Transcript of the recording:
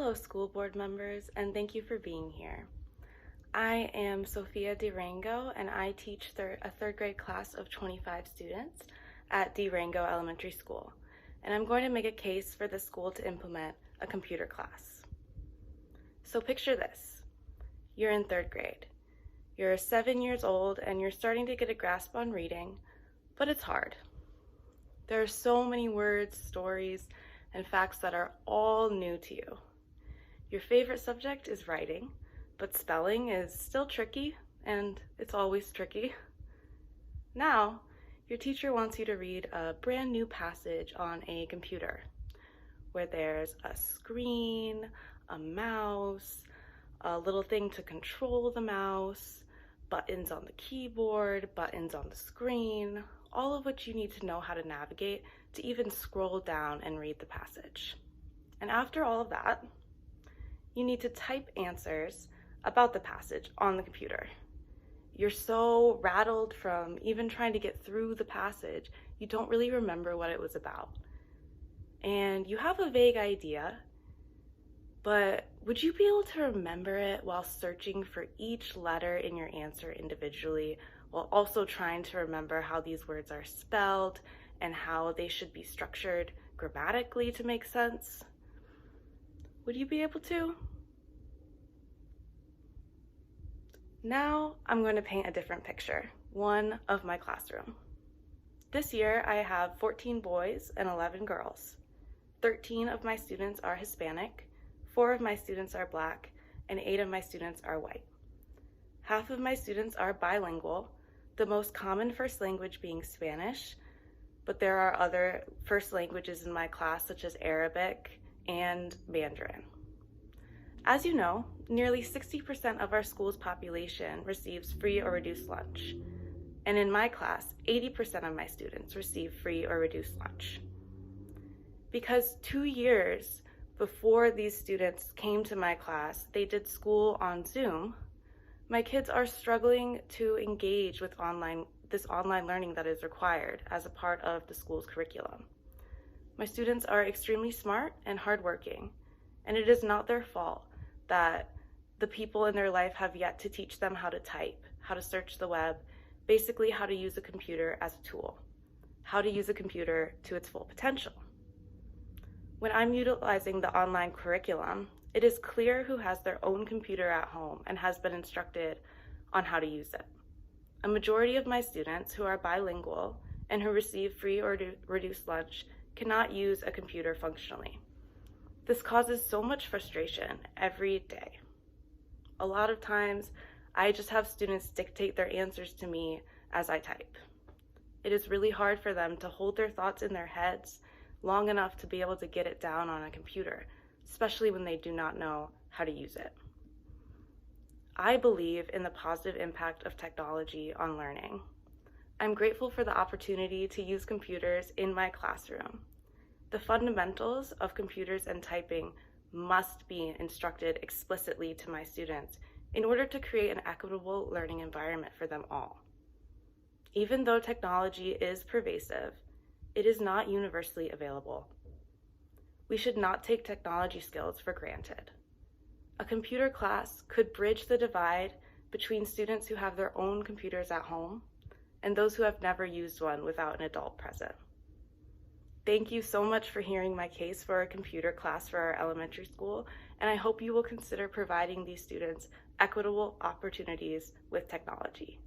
Hello, school board members, and thank you for being here. I am Sophia DeRango, and I teach a third grade class of 25 students at DeRango Elementary School, and I'm going to make a case for the school to implement a computer class. So picture this. You're in third grade. You're 7 years old, and you're starting to get a grasp on reading, but it's hard. There are so many words, stories, and facts that are all new to you. Your favorite subject is writing, but spelling is still tricky, and it's always tricky. Now, your teacher wants you to read a brand new passage on a computer, where there's a screen, a mouse, a little thing to control the mouse, buttons on the keyboard, buttons on the screen, all of which you need to know how to navigate to even scroll down and read the passage. And after all of that, you need to type answers about the passage on the computer. You're so rattled from even trying to get through the passage, you don't really remember what it was about. And you have a vague idea, but would you be able to remember it while searching for each letter in your answer individually, while also trying to remember how these words are spelled and how they should be structured grammatically to make sense? Would you be able to? Now I'm going to paint a different picture, one of my classroom. This year I have 14 boys and 11 girls. 13 of my students are Hispanic, 4 of my students are Black, and 8 of my students are white. Half of my students are bilingual, the most common first language being Spanish, but there are other first languages in my class such as Arabic and Mandarin. As you know, nearly 60% of our school's population receives free or reduced lunch. And in my class, 80% of my students receive free or reduced lunch. Because 2 years before these students came to my class, they did school on Zoom, my kids are struggling to engage with this online learning that is required as a part of the school's curriculum. My students are extremely smart and hardworking, and it is not their fault that the people in their life have yet to teach them how to type, how to search the web, basically how to use a computer as a tool, how to use a computer to its full potential. When I'm utilizing the online curriculum, it is clear who has their own computer at home and has been instructed on how to use it. A majority of my students who are bilingual and who receive free or reduced lunch cannot use a computer functionally. This causes so much frustration every day. A lot of times, I just have students dictate their answers to me as I type. It is really hard for them to hold their thoughts in their heads long enough to be able to get it down on a computer, especially when they do not know how to use it. I believe in the positive impact of technology on learning. I'm grateful for the opportunity to use computers in my classroom. The fundamentals of computers and typing must be instructed explicitly to my students in order to create an equitable learning environment for them all. Even though technology is pervasive, it is not universally available. We should not take technology skills for granted. A computer class could bridge the divide between students who have their own computers at home and those who have never used one without an adult present. Thank you so much for hearing my case for a computer class for our elementary school, and I hope you will consider providing these students equitable opportunities with technology.